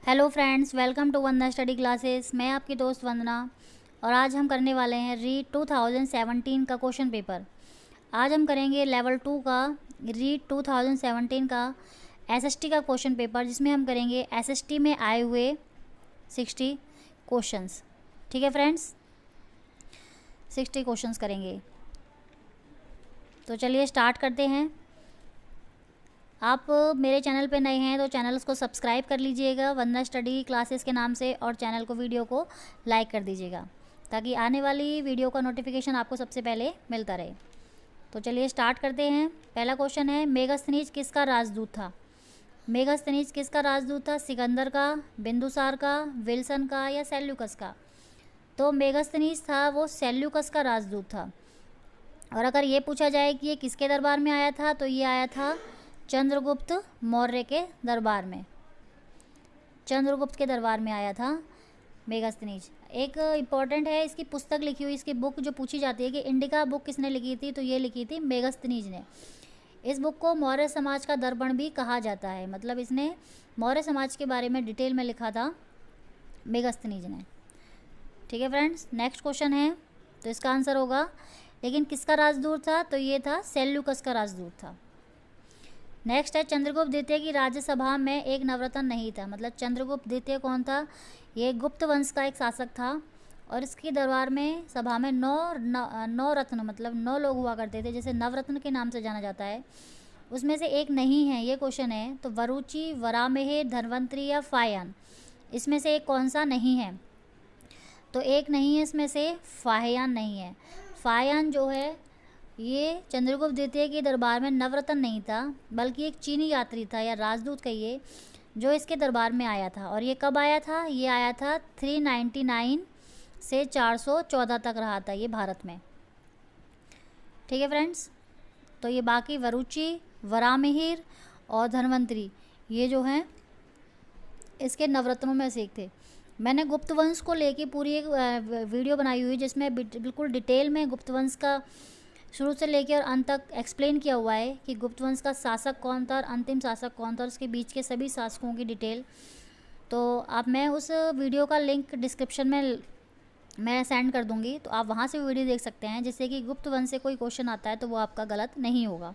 Hello friends, welcome to Vandana study classes. मैं आपकी दोस्त वंदना और आज हम करने वाले हैं रीड 2017 का क्वेश्चन पेपर। आज हम करेंगे लेवल 2 का रीड 2017 का एसएसटी का क्वेश्चन पेपर, जिसमें हम करेंगे एसएसटी में आए हुए 60 क्वेश्चंस। ठीक है फ्रेंड्स, 60 क्वेश्चंस करेंगे। तो चलिए स्टार्ट करते हैं। आप मेरे चैनल पे नए हैं तो चैनल को सब्सक्राइब कर लीजिएगा वंदना स्टडी क्लासेस के नाम से, और चैनल को वीडियो को लाइक कर दीजिएगा ताकि आने वाली वीडियो का नोटिफिकेशन आपको सबसे पहले मिलता रहे। तो चलिए स्टार्ट करते हैं। पहला क्वेश्चन है, मेगास्थनीज किसका राजदूत था? मेगास्थनीज किसका राजदूत था? सिकंदर का, बिंदुसार का, विल्सन का या सेल्यूकस का? तो मेगास्थनीज था वो सेल्यूकस का राजदूत था। और अगर ये पूछा जाए कि ये किसके दरबार में आया था, तो ये आया था चंद्रगुप्त मौर्य के दरबार में। चंद्रगुप्त के दरबार में आया था मेगास्थनीज। एक इम्पॉर्टेंट है, इसकी पुस्तक लिखी हुई, इसकी बुक जो पूछी जाती है कि इंडिका बुक किसने लिखी थी, तो ये लिखी थी मेगास्थनीज ने। इस बुक को मौर्य समाज का दर्पण भी कहा जाता है, मतलब इसने मौर्य समाज के बारे में डिटेल में लिखा था मेगास्थनीज ने। ठीक है फ्रेंड्स, नेक्स्ट क्वेश्चन है, तो इसका आंसर होगा, लेकिन किसका राजदूत था, तो ये था सेल्यूकस का राजदूत था। नेक्स्ट है, चंद्रगुप्त द्वितीय की राज्यसभा में एक नवरत्न नहीं था। मतलब चंद्रगुप्त द्वितीय कौन था? ये गुप्त वंश का एक शासक था और इसकी दरबार में सभा में नौ रत्न, मतलब 9 लोग हुआ करते थे, जैसे नवरत्न के नाम से जाना जाता है। उसमें से एक नहीं है, ये क्वेश्चन है। तो वरुचि, वरामेहिर, धन्वंतरी या फाह्यान, इसमें से एक कौन सा नहीं है? तो एक नहीं है इसमें से, फाह्यान नहीं है। फाह्यान जो है ये चंद्रगुप्त द्वितीय के दरबार में नवरत्न नहीं था, बल्कि एक चीनी यात्री था या राजदूत कहिए, जो इसके दरबार में आया था। और ये कब आया था? ये आया था 399 से 414 तक रहा था ये भारत में। ठीक है फ्रेंड्स, तो ये बाकी वरुचि, वरामिहिर और धन्वंतरी ये जो हैं इसके नवरत्नों में से एक थे। मैंने गुप्त वंश को लेके पूरी एक वीडियो बनाई हुई, जिसमें बिल्कुल डिटेल में गुप्त वंश का शुरू से लेकर और अंत तक एक्सप्लेन किया हुआ है कि गुप्त वंश का शासक कौन था और अंतिम शासक कौन था और उसके बीच के सभी शासकों की डिटेल। तो मैं उस वीडियो का लिंक डिस्क्रिप्शन में मैं सेंड कर दूंगी, तो आप वहां से वीडियो देख सकते हैं, जिससे कि गुप्त वंश से कोई क्वेश्चन आता है तो वो आपका गलत नहीं होगा।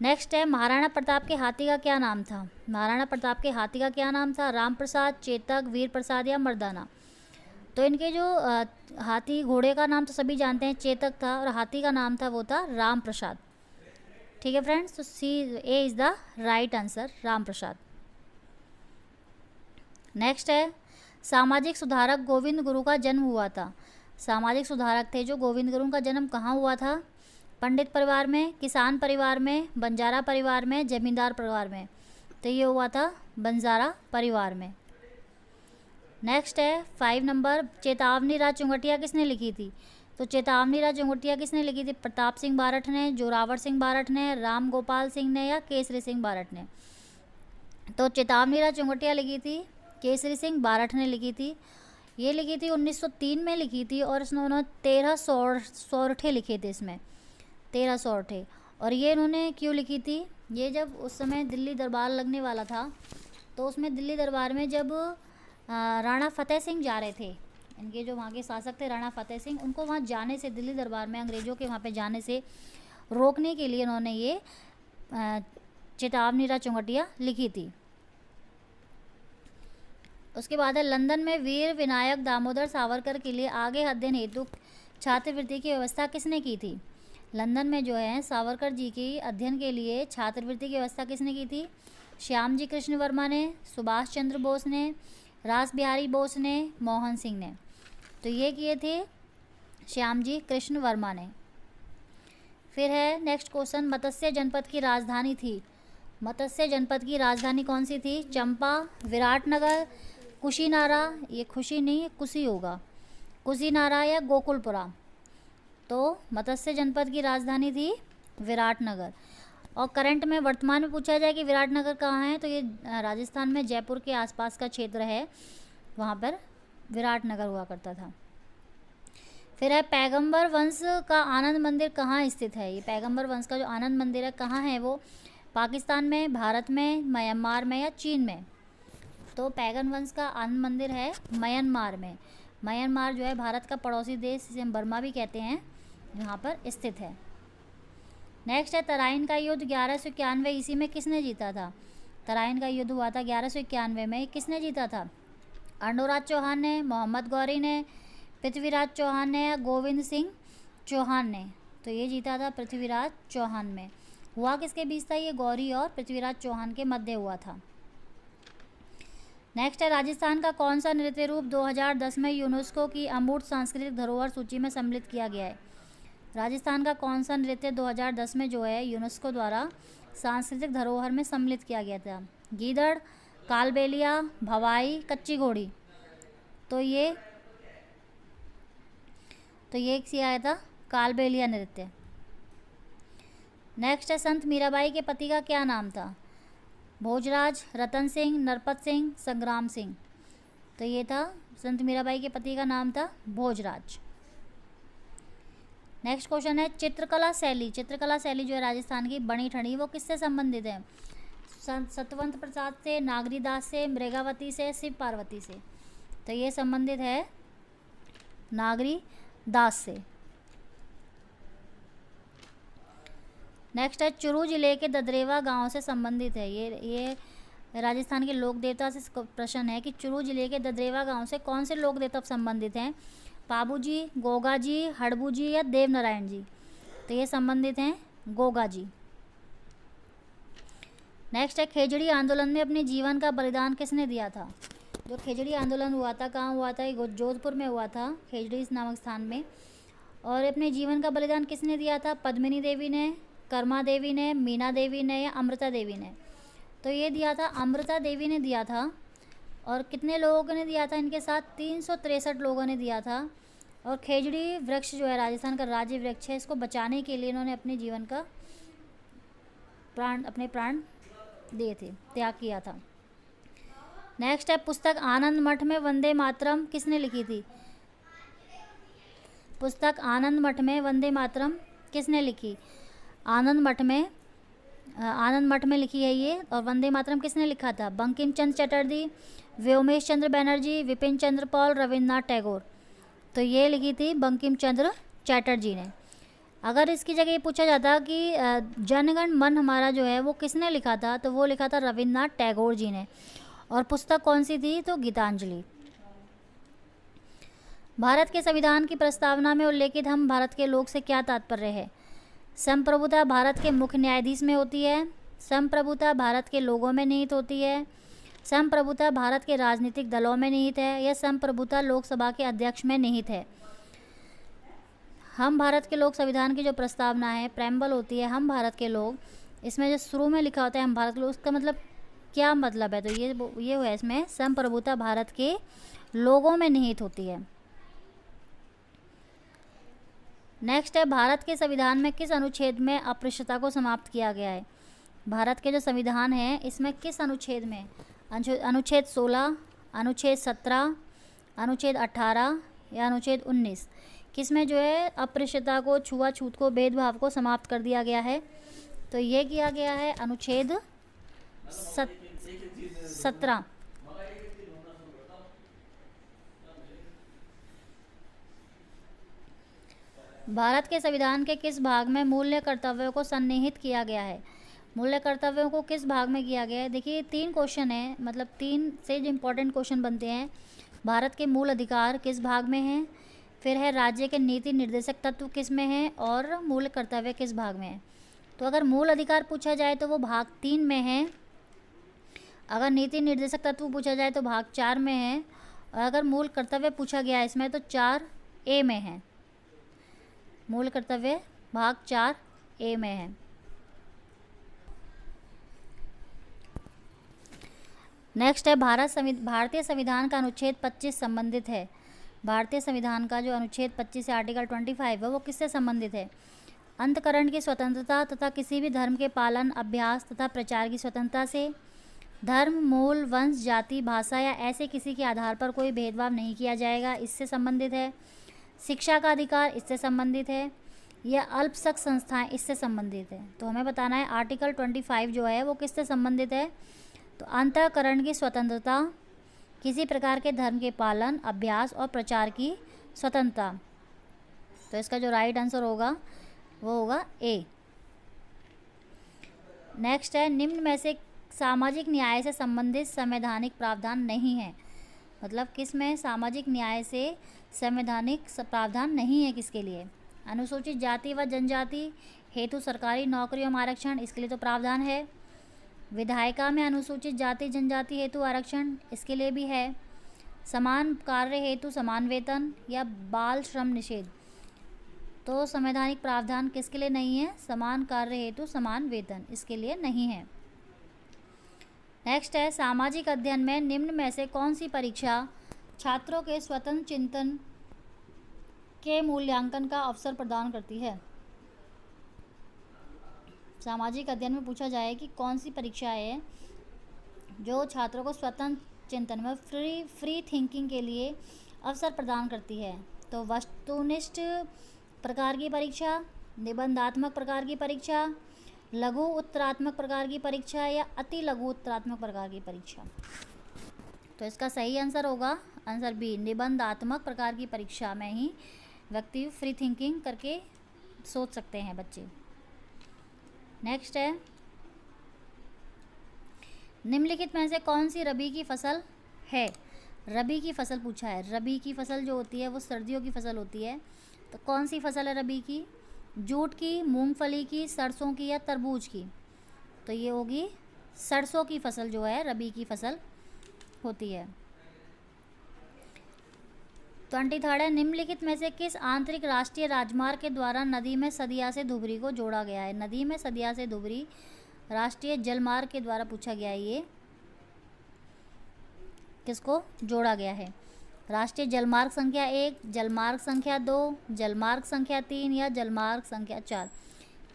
नेक्स्ट है, महाराणा प्रताप के हाथी का क्या नाम था? महाराणा प्रताप के हाथी का क्या नाम था? राम प्रसाद, चेतक, वीर प्रसाद या मर्दाना? तो इनके जो हाथी, घोड़े का नाम तो सभी जानते हैं, चेतक था, और हाथी का नाम था वो था राम प्रसाद। ठीक है फ्रेंड्स, तो C A is the right answer, Ram Prasad. Next है, सामाजिक सुधारक गोविंद गुरु का जन्म हुआ था। सामाजिक सुधारक थे जो गोविंद गुरु का जन्म कहाँ हुआ था? पंडित परिवार में, किसान परिवार में, बंजारा परिवार में, जमींदार परिवार में? तो ये हुआ था बंजारा परिवार में। नेक्स्ट है 5 नंबर, चेतावनी राज चुंगटिया किसने लिखी थी? तो चेतावनी राज चुंगटिया किसने लिखी थी? प्रताप सिंह बारठ ने, जोरावर सिंह बारठ ने, राम गोपाल सिंह ने या केसरी सिंह बारठ ने? तो चेतावनी राज चुंगटिया लिखी थी, केसरी सिंह बारठ ने लिखी थी। ये लिखी थी 1903 में लिखी थी, और इसमें उन्होंने 13 सोरठे लिखे थे, इसमें 13 सोरठे। और ये इन्होंने क्यों लिखी थी? ये जब उस समय दिल्ली दरबार लगने वाला था, तो उसमें दिल्ली दरबार में जब राणा फतेह सिंह जा रहे थे, इनके जो वहाँ के शासक थे राणा फतेह सिंह, उनको वहाँ जाने से, दिल्ली दरबार में अंग्रेज़ों के वहाँ पे जाने से रोकने के लिए उन्होंने ये चेतावनी राज चुंगटिया लिखी थी। उसके बाद है, लंदन में वीर विनायक दामोदर सावरकर के लिए आगे अध्ययन हेतु छात्रवृत्ति की व्यवस्था किसने की थी? लंदन में जो है सावरकर जी की अध्ययन के लिए छात्रवृत्ति की व्यवस्था किसने की थी? श्याम जी कृष्ण वर्मा ने, सुभाष चंद्र बोस ने, रास बिहारी बोस ने, मोहन सिंह ने? तो ये किए थे श्याम जी कृष्ण वर्मा ने। फिर है नेक्स्ट क्वेश्चन, मत्स्य जनपद की राजधानी थी। मत्स्य जनपद की राजधानी कौन सी थी? चंपा, विराटनगर, कुशीनारा, ये खुशी नहीं है कुशी होगा, कुशीनारा या गोकुलपुरा? तो मत्स्य जनपद की राजधानी थी विराटनगर। और करंट में वर्तमान में पूछा जाए कि विराटनगर कहाँ है, तो ये राजस्थान में जयपुर के आसपास का क्षेत्र है, वहाँ पर विराटनगर हुआ करता था। फिर है, पैगंबर वंश का आनंद मंदिर कहाँ स्थित है? ये पैगंबर वंश का जो आनंद मंदिर है कहाँ है वो? पाकिस्तान में, भारत में, म्यांमार में या चीन में? तो पैगन वंश का आनंद मंदिर है म्यांमार में। म्यांमार जो है भारत का पड़ोसी देश, जिसे हम बर्मा भी कहते हैं, यहाँ पर स्थित है। नेक्स्ट है तराइन का युद्ध 1191 ईस्वी में किसने जीता था? तराइन का युद्ध हुआ था 1191 में, किसने जीता था? अर्णोराज चौहान ने, मोहम्मद गौरी ने, पृथ्वीराज चौहान ने या गोविंद सिंह चौहान ने? तो ये जीता था पृथ्वीराज चौहान में। हुआ किसके बीच था? ये गौरी और पृथ्वीराज चौहान के मध्य हुआ था। नेक्स्ट है राजस्थान का कौन सा नृत्य रूप 2010 में यूनेस्को की अमूर्त सांस्कृतिक धरोहर सूची में सम्मिलित किया गया है? राजस्थान का कौन सा नृत्य 2010 में जो है यूनेस्को द्वारा सांस्कृतिक धरोहर में सम्मिलित किया गया था? गीदड़, कालबेलिया, भवाई, कच्ची घोड़ी? तो ये किया आया था कालबेलिया नृत्य। नेक्स्ट है संत मीराबाई के पति का क्या नाम था? भोजराज, रतन सिंह, नरपत सिंह, संग्राम सिंह? तो ये था, संत मीराबाई के पति का नाम था भोजराज। नेक्स्ट क्वेश्चन है चित्रकला शैली जो है राजस्थान की बनी ठनी, वो किससे संबंधित है? सतवंत प्रसाद से, नागरीदास से, मृगावती से, शिव पार्वती से? तो ये संबंधित है नागरीदास से। नेक्स्ट है चुरू जिले के ददरेवा गांव से संबंधित है। ये राजस्थान के लोक देवता से प्रश्न है कि चुरू जिले के ददरेवा गांव से कौन से लोक देवता संबंधित हैं? पाबू जी, गोगा जी, हड़बू जी या देव नारायण जी? तो ये संबंधित हैं गोगा जी। नेक्स्ट है खेजड़ी आंदोलन में अपने जीवन का बलिदान किसने दिया था? जो खेजड़ी आंदोलन हुआ था, कहाँ हुआ था? ये जोधपुर में हुआ था, खेजड़ी नामक स्थान में। और अपने जीवन का बलिदान किसने दिया था? पद्मिनी देवी ने, कर्मा देवी ने, मीना देवी ने या अमृता देवी ने? तो ये दिया था अमृता देवी ने दिया था। और कितने लोगों ने दिया था इनके साथ? 363 लोगों ने दिया था। और खेजड़ी वृक्ष जो है राजस्थान का राज्य वृक्ष है, इसको बचाने के लिए इन्होंने अपने जीवन का अपने प्राण दिए थे, त्याग किया था। नेक्स्ट है पुस्तक आनंद मठ में वंदे मातरम किसने लिखी थी? पुस्तक आनंद मठ में वंदे मातरम किसने लिखी? आनंद मठ में लिखी है ये। और वंदे मातरम किसने लिखा था? बंकिम चंद्र चटर्जी, व्योमेश चंद्र बनर्जी, विपिन चंद्र पॉल, रविन्द्रनाथ टैगोर? तो ये लिखी थी बंकिम चंद्र चटर्जी ने। अगर इसकी जगह ये पूछा जाता कि जनगण मन हमारा जो है वो किसने लिखा था, तो वो लिखा था रविन्द्रनाथ टैगोर जी ने। और पुस्तक कौन सी थी? तो गीतांजलि। भारत के संविधान की प्रस्तावना में उल्लेखित हम भारत के लोग से क्या तात्पर्य है? संप्रभुता भारत के मुख्य न्यायाधीश में होती है, संप्रभुता भारत के लोगों में निहित होती है, संप्रभुता भारत के राजनीतिक दलों में निहित है, या संप्रभुता लोकसभा के अध्यक्ष में निहित है? हम भारत के लोग संविधान की जो प्रस्तावना है, प्रेम्बल होती है, हम भारत के लोग, इसमें जो शुरू में लिखा होता है हम भारत के लोग, उसका मतलब क्या मतलब है? तो ये है इसमें संप्रभुता भारत के लोगों में निहित होती है। नेक्स्ट है भारत के संविधान में किस अनुच्छेद में अस्पृश्यता को समाप्त किया गया है? भारत के जो संविधान है इसमें किस अनुच्छेद में? अनुच्छेद 16, अनुच्छेद 17, अनुच्छेद 18 या अनुच्छेद 19? किस में जो है अस्पृश्यता को, छुआछूत को, भेदभाव को समाप्त कर दिया गया है? तो ये किया गया है अनुच्छेद 17। भारत के संविधान के किस भाग में मूल्य कर्तव्यों को सन्निहित किया गया है? मूल्य कर्तव्यों को किस भाग में किया गया है? देखिए 3 क्वेश्चन है, मतलब 3 से जो इम्पोर्टेंट क्वेश्चन बनते हैं। भारत के मूल अधिकार किस भाग में हैं, फिर है राज्य के नीति निर्देशक तत्व किस में है, और मूल कर्तव्य किस भाग में है। तो अगर मूल अधिकार पूछा जाए तो वो भाग 3 में है, अगर नीति निर्देशक तत्व पूछा जाए तो भाग 4 में है, और अगर मूल कर्तव्य पूछा गया इसमें तो 4A में है। मूल कर्तव्य भाग 4A में है। नेक्स्ट है भारतीय संविधान का अनुच्छेद 25 संबंधित है। भारतीय संविधान का जो अनुच्छेद 25 से आर्टिकल 25 है वो किससे संबंधित है? अंतःकरण की स्वतंत्रता तथा किसी भी धर्म के पालन, अभ्यास तथा प्रचार की स्वतंत्रता से, धर्म, मूल, वंश, जाति, भाषा या ऐसे किसी के आधार पर कोई भेदभाव नहीं किया जाएगा, इससे संबंधित है। शिक्षा का अधिकार इससे संबंधित है, या अल्पसंख्यक संस्थाएं इससे संबंधित है। तो हमें बताना है आर्टिकल 25 जो है वो किससे संबंधित है? तो अंतःकरण की स्वतंत्रता किसी प्रकार के धर्म के पालन, अभ्यास और प्रचार की स्वतंत्रता। तो इसका जो राइट आंसर होगा वो होगा ए। नेक्स्ट है, निम्न में से सामाजिक न्याय से संबंधित संवैधानिक प्रावधान नहीं है। मतलब किस में सामाजिक न्याय से संवैधानिक प्रावधान नहीं है, किसके लिए? अनुसूचित जाति व जनजाति हेतु सरकारी नौकरी एवं आरक्षण, इसके लिए तो प्रावधान है। विधायिका में अनुसूचित जाति जनजाति हेतु आरक्षण, इसके लिए भी है। समान कार्य हेतु समान वेतन या बाल श्रम निषेध, तो संवैधानिक प्रावधान किसके लिए नहीं है? समान कार्य हेतु समान वेतन, इसके लिए नहीं है। नेक्स्ट है, सामाजिक अध्ययन में निम्न में से कौन सी परीक्षा छात्रों के स्वतंत्र चिंतन के मूल्यांकन का अवसर प्रदान करती है? सामाजिक अध्ययन में पूछा जाए कि कौन सी परीक्षा है जो छात्रों को स्वतंत्र चिंतन में फ्री थिंकिंग के लिए अवसर प्रदान करती है। तो वस्तुनिष्ठ प्रकार की परीक्षा, निबंधात्मक प्रकार की परीक्षा, लघु उत्तरात्मक प्रकार की परीक्षा या अति लघु उत्तरात्मक प्रकार की परीक्षा। तो इसका सही आंसर होगा आंसर बी, निबंधात्मक प्रकार की परीक्षा में ही व्यक्ति फ्री थिंकिंग करके सोच सकते हैं बच्चे। नेक्स्ट है, निम्नलिखित में से कौन सी रबी की फसल है? रबी की फसल पूछा है। रबी की फसल जो होती है वो सर्दियों की फसल होती है। तो कौन सी फसल है रबी की? जूट की, मूंगफली की, सरसों की या तरबूज की? तो ये होगी सरसों की फसल जो है रबी की फसल होती है। 23 है, निम्नलिखित में से किस आंतरिक राष्ट्रीय राजमार्ग के द्वारा नदी में सदिया से धुबरी को जोड़ा गया है? नदी में सदिया से धुबरी राष्ट्रीय जलमार्ग के द्वारा पूछा गया है। ये किसको जोड़ा गया है? राष्ट्रीय जलमार्ग संख्या 1, जलमार्ग संख्या 2, जलमार्ग संख्या 3 या जलमार्ग संख्या 4?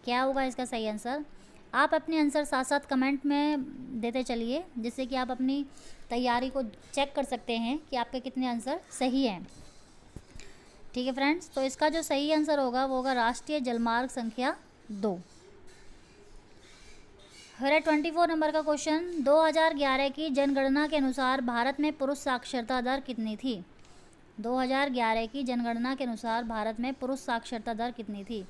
क्या होगा इसका सही आंसर? आप अपने आंसर साथ साथ कमेंट में देते चलिए, जिससे कि आप अपनी तैयारी को चेक कर सकते हैं कि आपके कितने आंसर सही हैं। ठीक है फ्रेंड्स, तो इसका जो सही आंसर होगा वो होगा राष्ट्रीय जलमार्ग संख्या 2। फिर 24 नंबर का क्वेश्चन, 2011 की जनगणना के अनुसार भारत में पुरुष साक्षरता दर कितनी थी? 2011 की जनगणना के अनुसार भारत में पुरुष साक्षरता दर कितनी थी?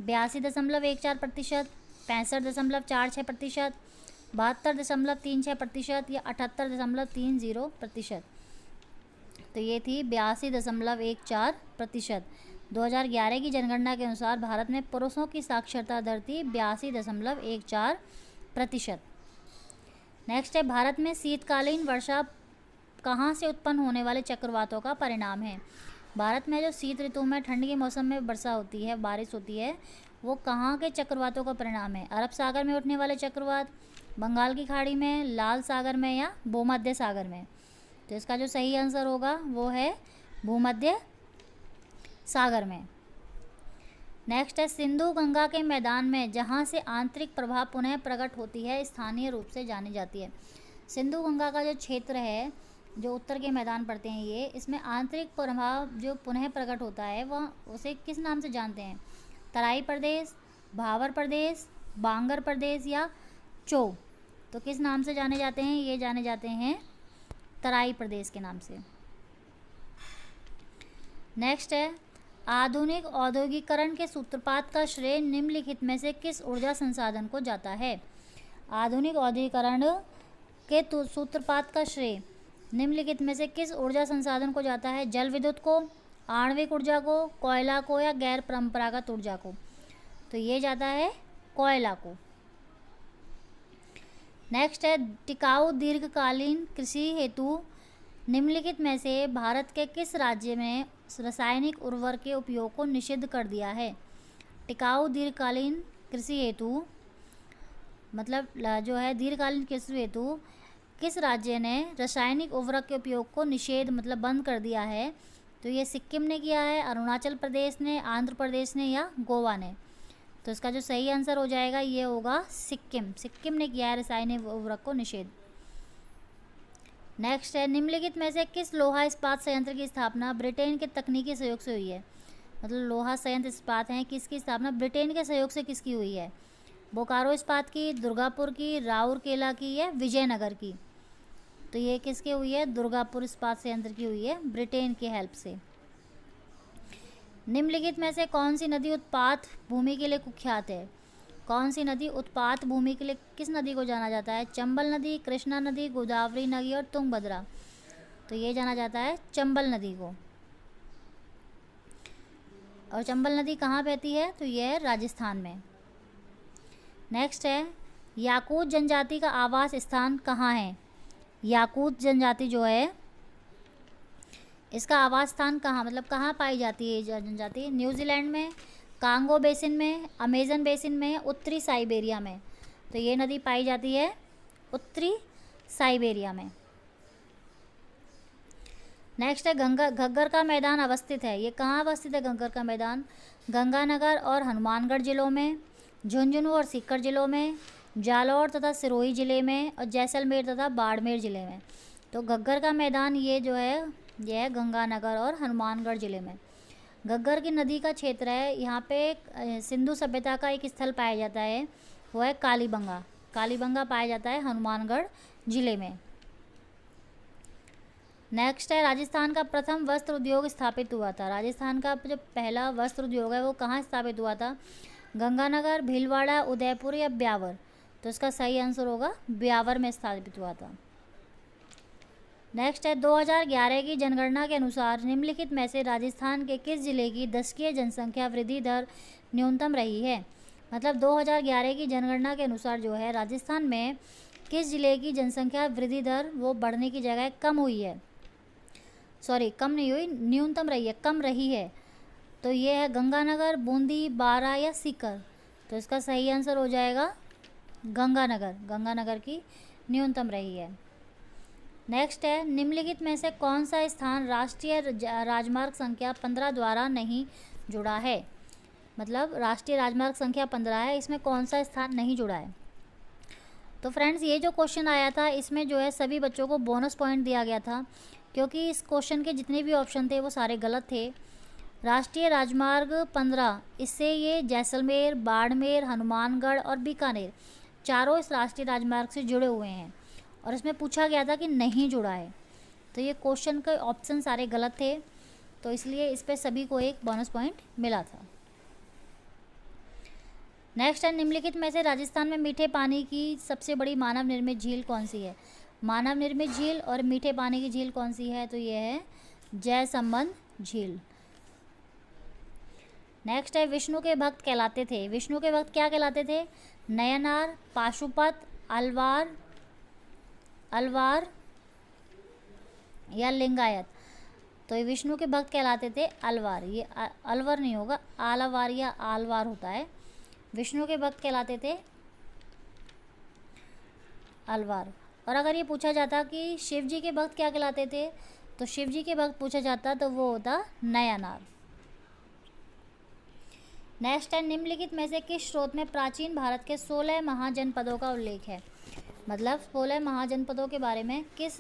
82.14%, 65.46%, 72.36% या 78.30%? तो ये थी 82.14%। 2011 की जनगणना के अनुसार भारत में पुरुषों की साक्षरता दर थी 82.14%। नेक्स्ट है, भारत में शीतकालीन वर्षा कहाँ से उत्पन्न होने वाले चक्रवातों का परिणाम है? भारत में जो शीत ऋतु में ठंड के मौसम में वर्षा होती है, बारिश होती है, वो कहाँ के चक्रवातों का परिणाम है? अरब सागर में उठने वाले चक्रवात, बंगाल की खाड़ी में, लाल सागर में या भूमध्य सागर में? तो इसका जो सही आंसर होगा वो है भूमध्य सागर में। नेक्स्ट है, सिंधु गंगा के मैदान में जहाँ से आंतरिक प्रभाव पुनः प्रकट होती है स्थानीय रूप से जानी जाती है। सिंधु गंगा का जो क्षेत्र है, जो उत्तर के मैदान पड़ते हैं ये, इसमें आंतरिक प्रभाव जो पुनः प्रकट होता है वह उसे किस नाम से जानते हैं? तराई प्रदेश, भावर प्रदेश, बांगर प्रदेश या चो? तो किस नाम से जाने जाते हैं? ये जाने जाते हैं तराई प्रदेश के नाम से। नेक्स्ट है, आधुनिक औद्योगिकरण के सूत्रपात का श्रेय निम्नलिखित में से किस ऊर्जा संसाधन को जाता है? आधुनिक औद्योगिकरण के सूत्रपात का श्रेय निम्नलिखित में से किस ऊर्जा संसाधन को जाता है? जल विद्युत को, आणविक ऊर्जा को, कोयला को या गैर परंपरागत ऊर्जा को? तो ये जाता है कोयला को। नेक्स्ट है, टिकाऊ दीर्घकालीन कृषि हेतु निम्नलिखित में से भारत के किस राज्य में रासायनिक उर्वरक के उपयोग को निषिद्ध कर दिया है? टिकाऊ दीर्घकालीन कृषि हेतु मतलब जो है दीर्घकालीन कृषि हेतु किस राज्य ने रासायनिक उर्वरक के उपयोग को निषेध मतलब बंद कर दिया है? तो ये सिक्किम ने किया है, अरुणाचल प्रदेश ने, आंध्र प्रदेश ने या गोवा ने? तो इसका जो सही आंसर हो जाएगा ये होगा सिक्किम। सिक्किम ने किया है रासायनिक उर्वरक को निषेध। नेक्स्ट है, निम्नलिखित में से किस लोहा इस्पात संयंत्र की स्थापना ब्रिटेन के तकनीकी सहयोग से हुई है? मतलब लोहा संयंत्र इस्पात हैं, किसकी स्थापना ब्रिटेन के सहयोग से किसकी हुई है? बोकारो इस्पात की, दुर्गापुर की, राउरकेला की या विजयनगर की? तो ये किसकी हुई है? दुर्गापुर इस्पात संयंत्र की हुई है, ब्रिटेन की हेल्प से। निम्नलिखित में से कौन सी नदी उत्पात भूमि के लिए कुख्यात है? कौन सी नदी उत्पात भूमि के लिए, किस नदी को जाना जाता है? चंबल नदी, कृष्णा नदी, गोदावरी नदी और तुंगभद्रा। तो ये जाना जाता है चंबल नदी को। और चंबल नदी कहाँ बहती है? तो ये है राजस्थान में। नेक्स्ट है, याकूत जनजाति का आवास स्थान कहाँ है? याकूत जनजाति जो है इसका आवास स्थान कहाँ, मतलब कहाँ पाई जाती है ये जनजाति? न्यूजीलैंड में, कांगो बेसिन में, अमेजन बेसिन में, उत्तरी साइबेरिया में। तो ये नदी पाई जाती है उत्तरी साइबेरिया में। नेक्स्ट है, घग्गर का मैदान अवस्थित है। ये कहाँ अवस्थित है घग्गर का मैदान? गंगानगर और हनुमानगढ़ जिलों में, झुंझुनू और सीकर जिलों में, जालौर तथा सिरोही जिले में और जैसलमेर तथा बाड़मेर जिले में। तो घग्गर का मैदान ये जो है यह है गंगानगर और हनुमानगढ़ जिले में। घग्गर की नदी का क्षेत्र है, यहाँ पे सिंधु सभ्यता का एक स्थल पाया जाता है, वो है कालीबंगा। कालीबंगा पाया जाता है हनुमानगढ़ जिले में। नेक्स्ट है, राजस्थान का प्रथम वस्त्र उद्योग स्थापित हुआ था। राजस्थान का जो पहला वस्त्र उद्योग है वो कहाँ स्थापित हुआ था? गंगानगर, भीलवाड़ा, उदयपुर या ब्यावर। तो इसका सही आंसर होगा ब्यावर में स्थापित हुआ था। नेक्स्ट है, 2011 की जनगणना के अनुसार निम्नलिखित में से राजस्थान के किस जिले की दशकीय जनसंख्या वृद्धि दर न्यूनतम रही है? मतलब 2011 की जनगणना के अनुसार जो है राजस्थान में किस जिले की जनसंख्या वृद्धि दर वो बढ़ने की जगह कम हुई है, सॉरी कम नहीं हुई, न्यूनतम रही है, कम रही है। तो ये है गंगानगर, बूंदी, बारा या सीकर। तो इसका सही आंसर हो जाएगा गंगानगर। गंगानगर की न्यूनतम रही है। नेक्स्ट है, निम्नलिखित में से कौन सा स्थान राष्ट्रीय राजमार्ग संख्या 15 द्वारा नहीं जुड़ा है? मतलब राष्ट्रीय राजमार्ग संख्या 15 है, इसमें कौन सा स्थान नहीं जुड़ा है? तो फ्रेंड्स ये जो क्वेश्चन आया था इसमें जो है सभी बच्चों को बोनस पॉइंट दिया गया था, क्योंकि इस क्वेश्चन के जितने भी ऑप्शन थे वो सारे गलत थे। राष्ट्रीय राजमार्ग 15, इससे ये जैसलमेर, बाड़मेर, हनुमानगढ़ और बीकानेर चारों इस राष्ट्रीय राजमार्ग से जुड़े हुए हैं, और इसमें पूछा गया था कि नहीं जुड़ा है। तो ये क्वेश्चन के ऑप्शन सारे गलत थे, तो इसलिए इस पर सभी को एक बोनस पॉइंट मिला था। नेक्स्ट है, निम्नलिखित में से राजस्थान में मीठे पानी की सबसे बड़ी मानव निर्मित झील कौन सी है? मानव निर्मित झील और मीठे पानी की झील कौन सी है? तो ये है जयसंबंध झील। नेक्स्ट है, विष्णु के भक्त कहलाते थे। विष्णु के भक्त क्या कहलाते थे? नयनार, पाशुपत, अलवार या लिंगायत। तो ये विष्णु के भक्त कहलाते थे अलवार। ये अलवर नहीं होगा, आलावार या आलवार होता है। विष्णु के भक्त कहलाते थे अलवार। और अगर ये पूछा जाता कि शिव जी के भक्त क्या कहलाते थे, तो शिव जी के भक्त पूछा जाता तो वो होता नयनार। नेक्स्ट है, निम्नलिखित में से किस स्रोत में प्राचीन भारत के 16 महाजनपदों का उल्लेख है? मतलब 16 महाजनपदों के बारे में किस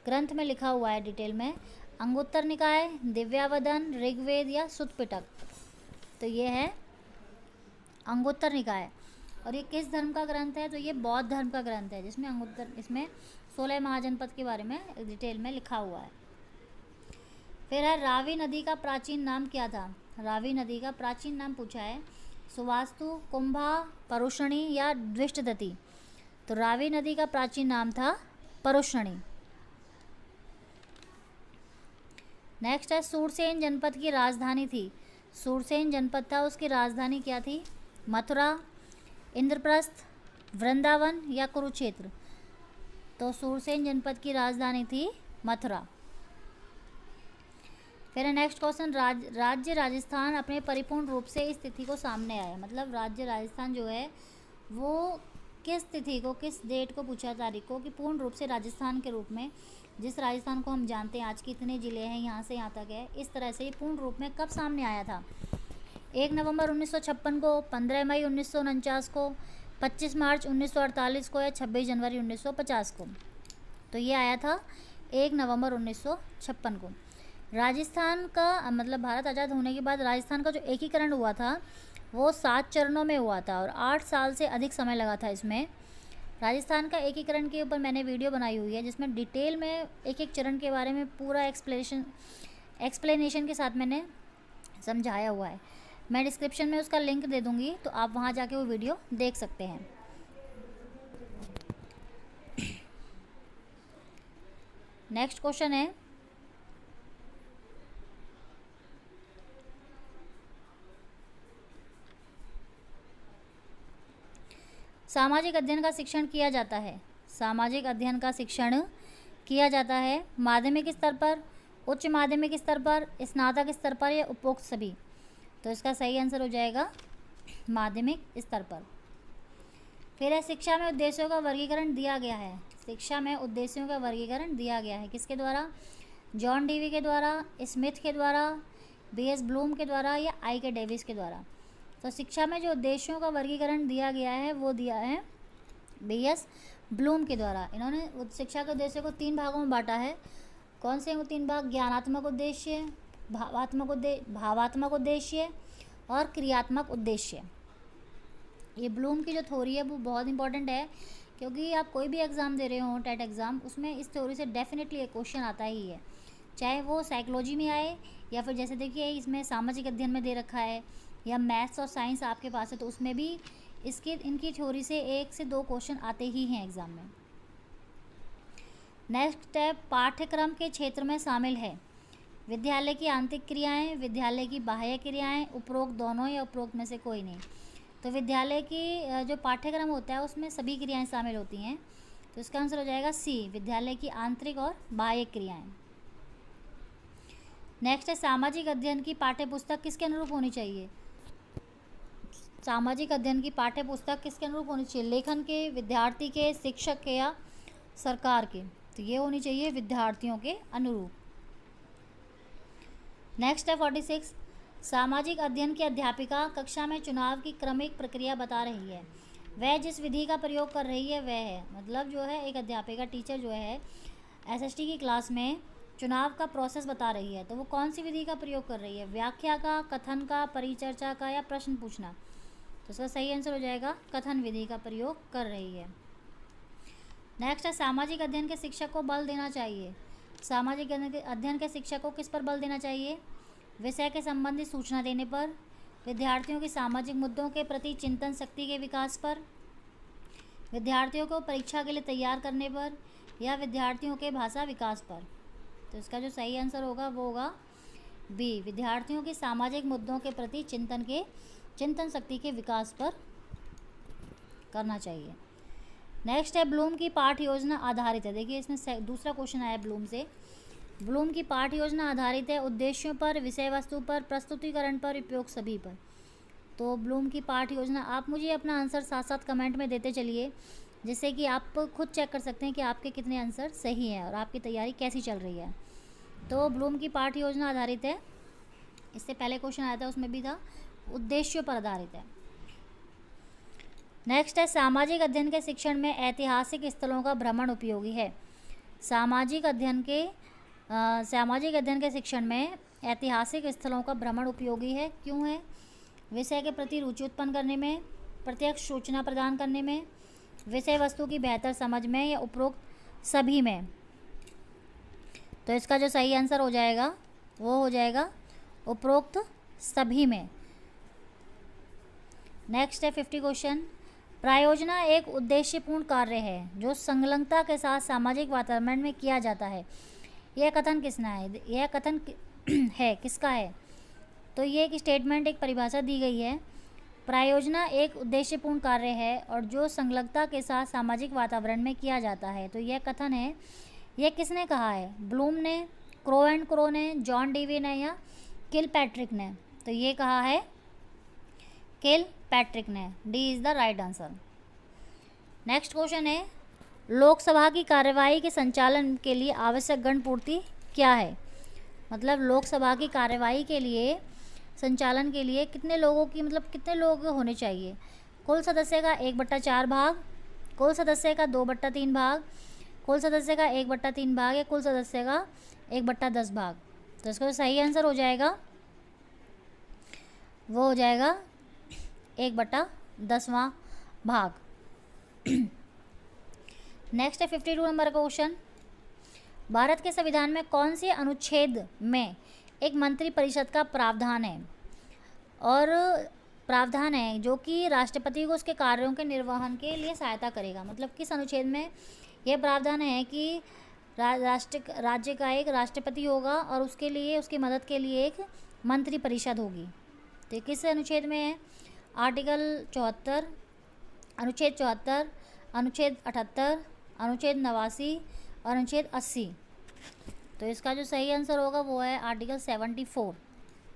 ग्रंथ में लिखा हुआ है डिटेल में? अंगुत्तर निकाय, दिव्यावदन, ऋग्वेद या सुत्त पिटक। तो ये है अंगुत्तर निकाय। और ये किस धर्म का ग्रंथ है? तो ये बौद्ध धर्म का ग्रंथ है, जिसमें इसमें 16 महाजनपद के बारे में डिटेल में लिखा हुआ है। फिर है, रावी नदी का प्राचीन नाम क्या था? रावी नदी का प्राचीन नाम पूछा है, सुवास्तु, कुंभा, परुषणी या द्विष्टदती। तो रावी नदी का प्राचीन नाम था परुषणी। नेक्स्ट है, सूरसेन जनपद की राजधानी थी। सूरसेन जनपद था, उसकी राजधानी क्या थी? मथुरा, इंद्रप्रस्थ, वृंदावन या कुरुक्षेत्र। तो सूरसेन जनपद की राजधानी थी मथुरा। फिर नेक्स्ट क्वेश्चन, राज्य राजस्थान अपने परिपूर्ण रूप से इस तिथि को सामने आया। मतलब राज्य राजस्थान जो है वो किस तिथि को, किस डेट को पूछा, तारीख को, कि पूर्ण रूप से राजस्थान के रूप में, जिस राजस्थान को हम जानते हैं आज के इतने ज़िले हैं यहाँ से यहाँ तक है, इस तरह से ये पूर्ण रूप में कब सामने आया था? 1 नवंबर 1956 को, 15 मई 1949 को, 25 मार्च 1948 को या 26 जनवरी 1950 को। तो ये आया था 1 नवंबर 1956 को। राजस्थान का मतलब भारत आज़ाद होने के बाद राजस्थान का जो एकीकरण हुआ था वो 7 चरणों में हुआ था और 8 साल से अधिक समय लगा था इसमें। राजस्थान का एकीकरण के ऊपर मैंने वीडियो बनाई हुई है जिसमें डिटेल में एक एक चरण के बारे में पूरा एक्सप्लेनेशन के साथ मैंने समझाया हुआ है। मैं डिस्क्रिप्शन में उसका लिंक दे दूँगी, तो आप वहाँ जाके वो वीडियो देख सकते हैं। नेक्स्ट क्वेश्चन है, सामाजिक अध्ययन का शिक्षण किया जाता है। सामाजिक अध्ययन का शिक्षण किया जाता है माध्यमिक स्तर पर, उच्च माध्यमिक स्तर पर, स्नातक स्तर पर या उपरोक्त सभी। तो इसका सही आंसर हो जाएगा माध्यमिक स्तर पर। फिर है शिक्षा में उद्देश्यों का वर्गीकरण दिया गया है। शिक्षा में उद्देश्यों का वर्गीकरण दिया गया है किसके द्वारा? जॉन डीवी के द्वारा, स्मिथ के द्वारा, बीएस ब्लूम के द्वारा या आई के डेविस के द्वारा। तो शिक्षा में जो उद्देश्यों का वर्गीकरण दिया गया है वो दिया है बीएस ब्लूम के द्वारा। इन्होंने शिक्षा के उद्देश्य को 3 भागों में बांटा है। कौन से हैं वो 3 भाग? ज्ञानात्मक उद्देश्य, भावात्मक उद्देश्य और क्रियात्मक उद्देश्य। ये ब्लूम की जो थ्योरी है वो बहुत इंपॉर्टेंट है, क्योंकि आप कोई भी एग्ज़ाम दे रहे हो, टेट एग्ज़ाम, उसमें इस थ्योरी से डेफिनेटली एक क्वेश्चन आता ही है, चाहे वो साइकोलॉजी में आए या फिर जैसे देखिए इसमें सामाजिक अध्ययन में दे रखा है, या मैथ्स और साइंस आपके पास है तो उसमें भी इनकी थ्योरी से 1 से 2 क्वेश्चन आते ही हैं एग्ज़ाम में। नेक्स्ट स्टेप पाठ्यक्रम के क्षेत्र में शामिल है विद्यालय की आंतरिक क्रियाएं, विद्यालय की बाह्य क्रियाएं, उपरोक्त दोनों या उपरोक्त में से कोई नहीं। तो विद्यालय की जो पाठ्यक्रम होता है उसमें सभी क्रियाएं शामिल होती हैं, तो इसका आंसर हो जाएगा सी, विद्यालय की आंतरिक और बाह्य क्रियाएं। नेक्स्ट है सामाजिक अध्ययन की पाठ्यपुस्तक किसके अनुरूप होनी चाहिए? सामाजिक अध्ययन की पाठ्यपुस्तक किसके अनुरूप होनी चाहिए? लेखन के, विद्यार्थी के, शिक्षक के या सरकार के? तो ये होनी चाहिए विद्यार्थियों के अनुरूप। नेक्स्ट है 46, सामाजिक अध्ययन की अध्यापिका कक्षा में चुनाव की क्रमिक प्रक्रिया बता रही है। वह जिस विधि का प्रयोग कर रही है वह है, मतलब जो है एक अध्यापिका टीचर जो है एसएसटी की क्लास में चुनाव का प्रोसेस बता रही है, तो वो कौन सी विधि का प्रयोग कर रही है? व्याख्या का, कथन का, परिचर्चा का या प्रश्न पूछना? तो इसका सही आंसर हो जाएगा कथन विधि का प्रयोग कर रही है। नेक्स्ट है सामाजिक अध्ययन के शिक्षक को बल देना चाहिए। सामाजिक अध्ययन के शिक्षक को किस पर बल देना चाहिए? विषय के संबंधी सूचना देने पर, विद्यार्थियों की सामाजिक मुद्दों के प्रति चिंतन शक्ति के विकास पर, विद्यार्थियों को परीक्षा के लिए तैयार करने पर, या विद्यार्थियों के भाषा विकास पर। तो इसका जो सही आंसर होगा वो होगा बी, विद्यार्थियों की सामाजिक मुद्दों के प्रति चिंतन शक्ति के विकास पर करना चाहिए। नेक्स्ट है ब्लूम की पाठ योजना आधारित है। देखिए इसमें दूसरा क्वेश्चन आया ब्लूम से। ब्लूम की पाठ योजना आधारित है उद्देश्यों पर, विषय वस्तु पर, प्रस्तुतिकरण पर, उपयोग सभी पर। तो ब्लूम की पाठ योजना, आप मुझे अपना आंसर साथ साथ कमेंट में देते चलिए, जिससे कि आप खुद चेक कर सकते हैं कि आपके कितने आंसर सही हैं और आपकी तैयारी कैसी चल रही है। तो ब्लूम की पाठ योजना आधारित है, इससे पहले क्वेश्चन आया था उसमें भी था, उद्देश्यों पर आधारित है। नेक्स्ट है सामाजिक अध्ययन के शिक्षण में ऐतिहासिक स्थलों का भ्रमण उपयोगी है। सामाजिक अध्ययन के शिक्षण में ऐतिहासिक स्थलों का भ्रमण उपयोगी है। क्यों है? विषय के प्रति रुचि उत्पन्न करने में, प्रत्यक्ष सूचना प्रदान करने में, विषय वस्तु की बेहतर समझ में या उपरोक्त सभी में। तो इसका जो सही आंसर हो जाएगा वो हो जाएगा उपरोक्त सभी में। नेक्स्ट है 50 क्वेश्चन, प्रायोजना एक उद्देश्यपूर्ण कार्य है जो संलग्नता के साथ सामाजिक वातावरण में किया जाता है। यह कथन किसना है? यह कथन है किसका है? तो ये एक स्टेटमेंट, एक परिभाषा दी गई है। प्रायोजना एक उद्देश्यपूर्ण कार्य है और जो संलग्नता के साथ सामाजिक वातावरण में किया जाता है। तो यह कथन है, यह किसने कहा है? ब्लूम ने, क्रो एंड क्रो ने, जॉन डीवी ने या किलपैट्रिक ने? तो ये कहा है किलपैट्रिक ने। D is the right answer. Next question है, लोकसभा की कार्यवाही के संचालन के लिए आवश्यक गण पूर्ति क्या है? मतलब लोकसभा की कार्यवाही के लिए, संचालन के लिए कितने लोगों की, मतलब कितने लोग होने चाहिए? कुल सदस्य का 1/4 भाग, कुल सदस्य का 2/3 भाग, कुल सदस्य का 1/3 भाग या कुल सदस्य का 1/10 भाग। तो इसका सही आंसर हो जाएगा वो हो जाएगा 1/10वां भाग। नेक्स्ट है 52 नंबर का क्वेश्चन। भारत के संविधान में कौन से अनुच्छेद में एक मंत्री परिषद का प्रावधान है और प्रावधान है जो कि राष्ट्रपति को उसके कार्यों के निर्वहन के लिए सहायता करेगा। मतलब किस अनुच्छेद में यह प्रावधान है कि राज्य का एक राष्ट्रपति होगा और उसके लिए उसकी मदद के लिए एक मंत्री परिषद होगी। तो किस अनुच्छेद में है? आर्टिकल 74, अनुच्छेद 74, अनुच्छेद 78, अनुच्छेद 89 और अनुच्छेद 80। तो इसका जो सही आंसर होगा वो है आर्टिकल 74,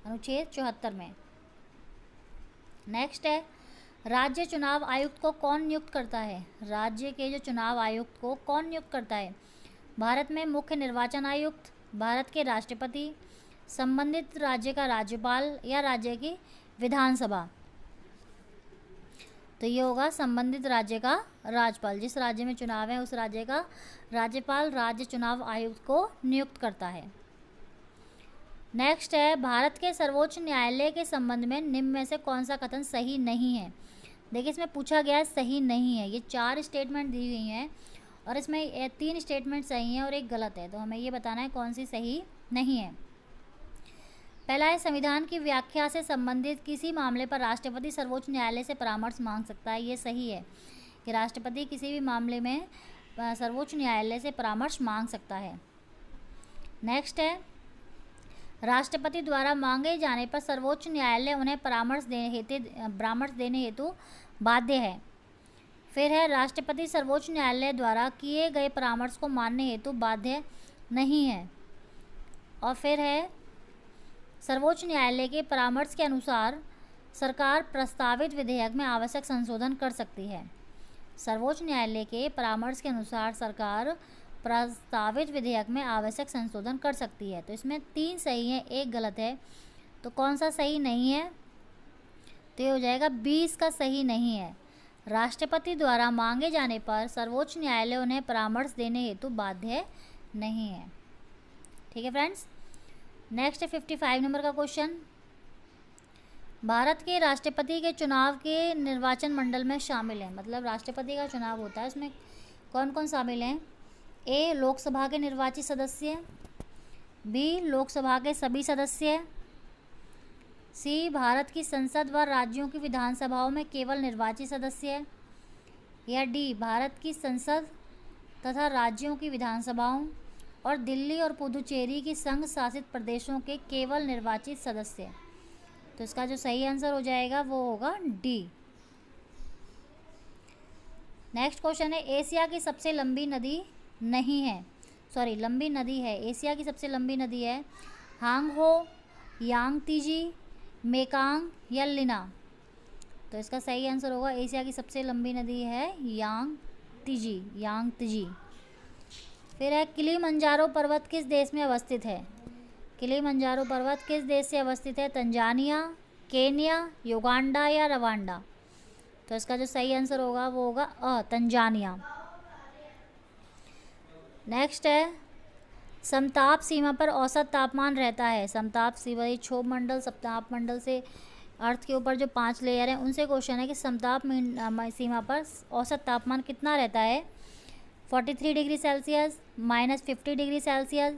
अनुच्छेद 74 में। नेक्स्ट है, राज्य चुनाव आयुक्त को कौन नियुक्त करता है? राज्य के जो चुनाव आयुक्त को कौन नियुक्त करता है? भारत में मुख्य निर्वाचन आयुक्त, भारत के राष्ट्रपति, संबंधित राज्य का राज्यपाल या राज्य की विधानसभा। तो ये होगा संबंधित राज्य का राज्यपाल। जिस राज्य में चुनाव है उस राज्य का राज्यपाल राज्य चुनाव आयुक्त को नियुक्त करता है। नेक्स्ट है, भारत के सर्वोच्च न्यायालय के संबंध में निम्न में से कौन सा कथन सही नहीं है? देखिए इसमें पूछा गया है सही नहीं है। ये 4 स्टेटमेंट दी गई हैं और इसमें 3 स्टेटमेंट सही हैं और एक गलत है। तो हमें ये बताना है कौन सी सही नहीं है। पहला है, संविधान की व्याख्या से संबंधित किसी मामले पर राष्ट्रपति सर्वोच्च न्यायालय से परामर्श मांग सकता है। ये सही है कि राष्ट्रपति किसी भी मामले में सर्वोच्च न्यायालय से परामर्श मांग सकता है। नेक्स्ट है, राष्ट्रपति द्वारा मांगे जाने पर सर्वोच्च न्यायालय उन्हें परामर्श देने हेतु बाध्य है। फिर है, राष्ट्रपति सर्वोच्च न्यायालय द्वारा किए गए परामर्श को मानने हेतु बाध्य नहीं है। और फिर है, सर्वोच्च न्यायालय के परामर्श के अनुसार सरकार प्रस्तावित विधेयक में आवश्यक संशोधन कर सकती है। सर्वोच्च न्यायालय के परामर्श के अनुसार सरकार प्रस्तावित विधेयक में आवश्यक संशोधन कर सकती है। तो इसमें 3 सही हैं, एक गलत है। तो कौन सा सही नहीं है? तो ये हो जाएगा 20 का सही नहीं है। राष्ट्रपति द्वारा मांगे जाने पर सर्वोच्च न्यायालय उन्हें परामर्श देने हेतु बाध्य नहीं है। ठीक है फ्रेंड्स। नेक्स्ट है 55 नंबर का क्वेश्चन। भारत के राष्ट्रपति के चुनाव के निर्वाचन मंडल में शामिल हैं। मतलब राष्ट्रपति का चुनाव होता है, उसमें कौन कौन शामिल हैं? ए, लोकसभा के निर्वाचित सदस्य, बी, लोकसभा के सभी सदस्य, सी, भारत की संसद व राज्यों की विधानसभाओं में केवल निर्वाचित सदस्य, या डी, भारत की संसद तथा राज्यों की विधानसभाओं और दिल्ली और पुदुचेरी की संघ शासित प्रदेशों के केवल निर्वाचित सदस्य। तो इसका जो सही आंसर हो जाएगा वो होगा डी। नेक्स्ट क्वेश्चन है, एशिया की सबसे लंबी नदी नहीं है, सॉरी लंबी नदी है, एशिया की सबसे लंबी नदी है हांगहो, यांगतीजी, मेकांग या लिना। तो इसका सही आंसर होगा एशिया की सबसे लंबी नदी है यांगतीजी। फिर है, किलिमंजारो पर्वत किस देश में अवस्थित है? किलिमंजारो पर्वत किस देश से अवस्थित है? तंजानिया, केन्या, युगांडा या रवांडा। तो इसका जो सही आंसर होगा वो होगा तंजानिया। नेक्स्ट है, समताप सीमा पर औसत तापमान रहता है। समताप सीमा, क्षोभ मंडल, सप्ताप मंडल से अर्थ के ऊपर जो 5 लेयर हैं उनसे क्वेश्चन है कि समताप सीमा पर औसत तापमान कितना रहता है? 43 degree Celsius, -50 degree Celsius,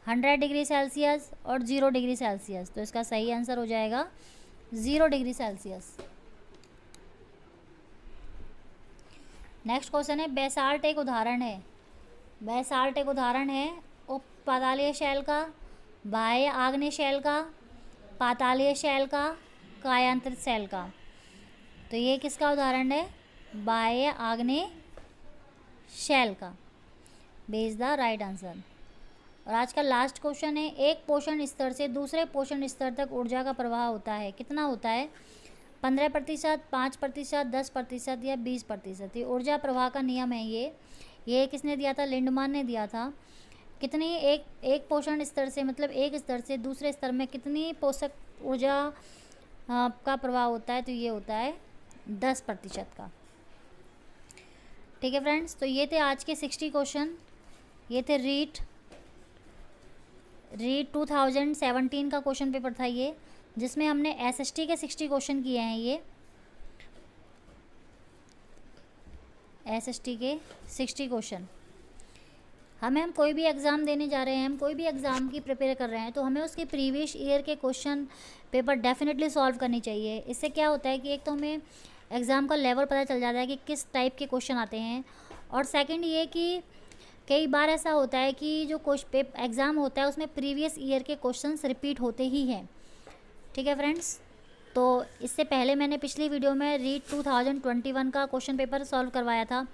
100 degree Celsius और 0 डिग्री सेल्सियस। तो इसका सही आंसर हो जाएगा 0 डिग्री सेल्सियस। नेक्स्ट क्वेश्चन है, बेसाल्ट एक उदाहरण है। बेसाल्ट एक उदाहरण है उपपातालीय शैल का, बाह्य आग्नेय शैल का, पातालीय शैल का, कायांतरित शैल का। तो ये किसका उदाहरण है? बाह्य आग्नेय शैल का। B is the right answer. और आज का लास्ट क्वेश्चन है, एक पोषण स्तर से दूसरे पोषण स्तर तक ऊर्जा का प्रवाह होता है, कितना होता है? 15%, 5%, 10% या 20%। ये ऊर्जा प्रवाह का नियम है। ये किसने दिया था? लिंडमान ने दिया था। कितनी एक पोषण स्तर से, मतलब एक स्तर से दूसरे स्तर में कितनी पोषक ऊर्जा का प्रवाह होता है? तो ये होता है 10% का। ठीक है फ्रेंड्स, तो ये थे आज के 60 क्वेश्चन। ये थे रीट 2017 का क्वेश्चन पेपर था ये, जिसमें हमने एसएसटी के 60 क्वेश्चन किए हैं। SST के 60 क्वेश्चन। हम कोई भी एग्ज़ाम देने जा रहे हैं, हम कोई भी एग्ज़ाम की प्रिपेयर कर रहे हैं, तो हमें उसके प्रीवियस ईयर के क्वेश्चन पेपर डेफिनेटली सॉल्व करनी चाहिए। इससे क्या होता है कि एक तो हमें एग्ज़ाम का लेवल पता चल जाता है कि किस टाइप के क्वेश्चन आते हैं, और सेकंड ये कि कई बार ऐसा होता है कि जो एग्ज़ाम होता है उसमें प्रीवियस ईयर के क्वेश्चंस रिपीट होते ही हैं। ठीक है फ्रेंड्स, तो इससे पहले मैंने पिछली वीडियो में रीड 2021 का क्वेश्चन पेपर सॉल्व करवाया था,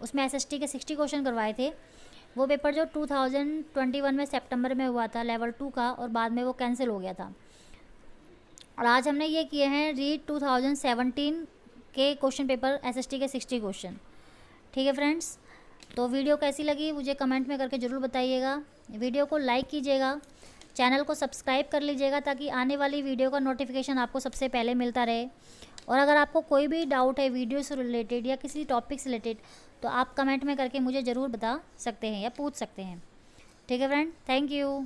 उसमें SST के 60 क्वेश्चन करवाए थे। वो पेपर जो 2021 में सितंबर में हुआ था लेवल 2 का, और बाद में वो कैंसिल हो गया था। और आज हमने ये किए हैं रीड 2017 के क्वेश्चन पेपर SST के 60 क्वेश्चन। ठीक है फ्रेंड्स, तो वीडियो कैसी लगी मुझे कमेंट में करके ज़रूर बताइएगा। वीडियो को लाइक कीजिएगा, चैनल को सब्सक्राइब कर लीजिएगा ताकि आने वाली वीडियो का नोटिफिकेशन आपको सबसे पहले मिलता रहे। और अगर आपको कोई भी डाउट है वीडियो से रिलेटेड या किसी टॉपिक से रिलेटेड, तो आप कमेंट में करके मुझे ज़रूर बता सकते हैं या पूछ सकते हैं। ठीक है फ्रेंड, थैंक यू।